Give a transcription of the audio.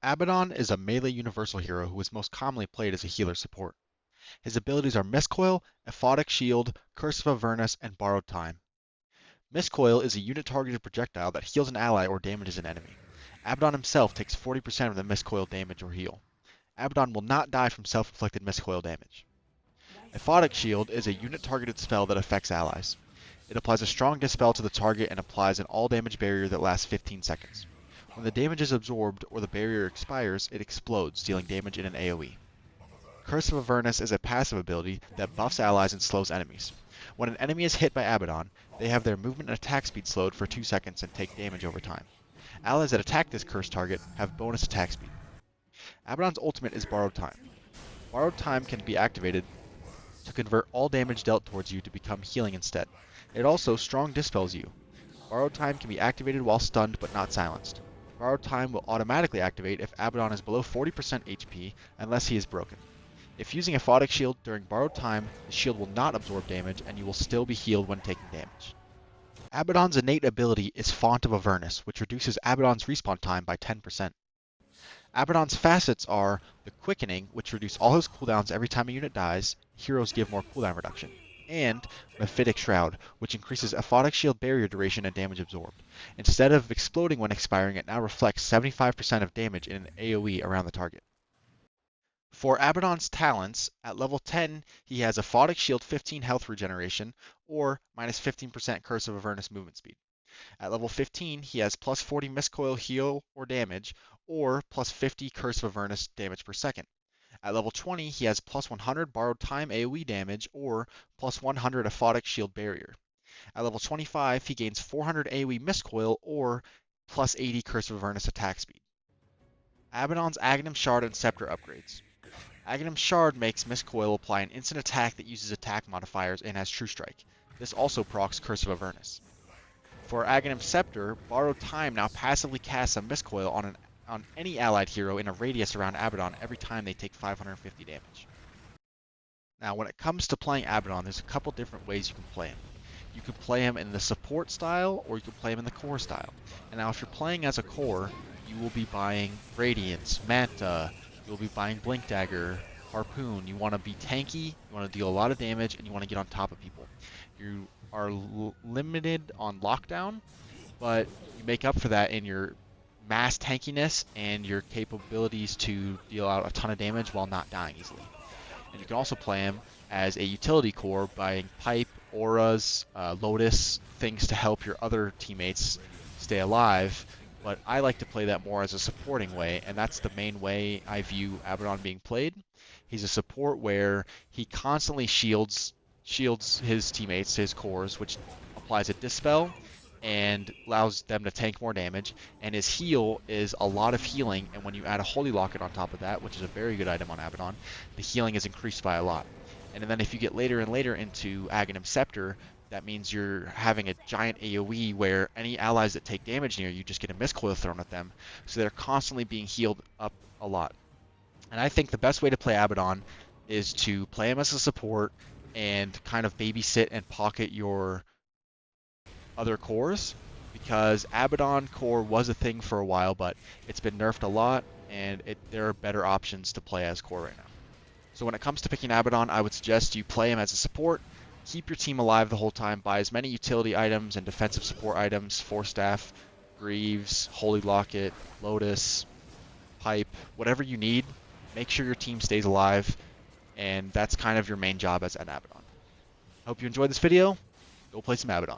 Abaddon is a melee universal hero who is most commonly played as a healer support. His abilities are Mistcoil, Aphotic Shield, Curse of Avernus, and Borrowed Time. Mistcoil is a unit-targeted projectile that heals an ally or damages an enemy. Abaddon himself takes 40% of the Mistcoil damage or heal. Abaddon will not die from self-inflicted Mistcoil damage. Aphotic Shield is a unit-targeted spell that affects allies. It applies a strong dispel to the target and applies an all-damage barrier that lasts 15 seconds. When the damage is absorbed or the barrier expires, it explodes, dealing damage in an AoE. Curse of Avernus is a passive ability that buffs allies and slows enemies. When an enemy is hit by Abaddon, they have their movement and attack speed slowed for 2 seconds and take damage over time. Allies that attack this cursed target have bonus attack speed. Abaddon's ultimate is Borrowed Time. Borrowed Time can be activated to convert all damage dealt towards you to become healing instead. It also strong dispels you. Borrowed Time can be activated while stunned but not silenced. Borrowed Time will automatically activate if Abaddon is below 40% HP unless he is broken. If using a Aphotic Shield during Borrowed Time, the shield will not absorb damage and you will still be healed when taking damage. Abaddon's innate ability is Font of Avernus, which reduces Abaddon's respawn time by 10%. Abaddon's facets are the Quickening, which reduces all his cooldowns every time a unit dies, heroes give more cooldown reduction, and Mephitic Shroud, which increases Aphotic Shield barrier duration and damage absorbed. Instead of exploding when expiring, it now reflects 75% of damage in an AoE around the target. For Abaddon's talents, at level 10, he has Aphotic Shield 15 health regeneration, or minus 15% Curse of Avernus movement speed. At level 15, he has plus 40 Mistcoil heal or damage, or plus 50 Curse of Avernus damage per second. At level 20, he has plus 100 Borrowed Time AoE damage, or plus 100 Aphotic Shield barrier. At level 25, he gains 400 AoE Mistcoil, or plus 80 Curse of Avernus attack speed. Abaddon's Aghanim Shard and Scepter upgrades. Aghanim Shard makes Mistcoil apply an instant attack that uses attack modifiers and has True Strike. This also procs Curse of Avernus. For Aghanim Scepter, Borrowed Time now passively casts a Mistcoil on any allied hero in a radius around Abaddon every time they take 550 damage. Now, when it comes to playing Abaddon, there's a couple different ways you can play him. You can play him in the support style, or you can play him in the core style. And now, if you're playing as a core, you will be buying Radiance, Manta, you'll be buying Blink Dagger, Harpoon. You want to be tanky, you want to deal a lot of damage, and you want to get on top of people. You are limited on lockdown, but you make up for that in your mass tankiness and your capabilities to deal out a ton of damage while not dying easily. And you can also play him as a utility core, buying Pipe, Auras, Lotus, things to help your other teammates stay alive. But I like to play that more as a supporting way, and that's the main way I view Abaddon being played. He's a support where he constantly shields his teammates, his cores, which applies a dispel and allows them to tank more damage. And his heal is a lot of healing, and when you add a Holy Locket on top of that, which is a very good item on Abaddon, the healing is increased by a lot. And then if you get later and later into Aghanim Scepter, that means you're having a giant AoE where any allies that take damage near you just get a Mistcoil thrown at them, so they're constantly being healed up a lot. And I think the best way to play Abaddon is to play him as a support and kind of babysit and pocket your other cores, because Abaddon core was a thing for a while, but it's been nerfed a lot, and there are better options to play as core right now. So when it comes to picking Abaddon, I would suggest you play him as a support, keep your team alive the whole time, buy as many utility items and defensive support items, Force Staff, Greaves, Holy Locket, Lotus, Pipe, whatever you need. Make sure your team stays alive, and that's kind of your main job as an Abaddon. Hope you enjoyed this video. Go play some Abaddon.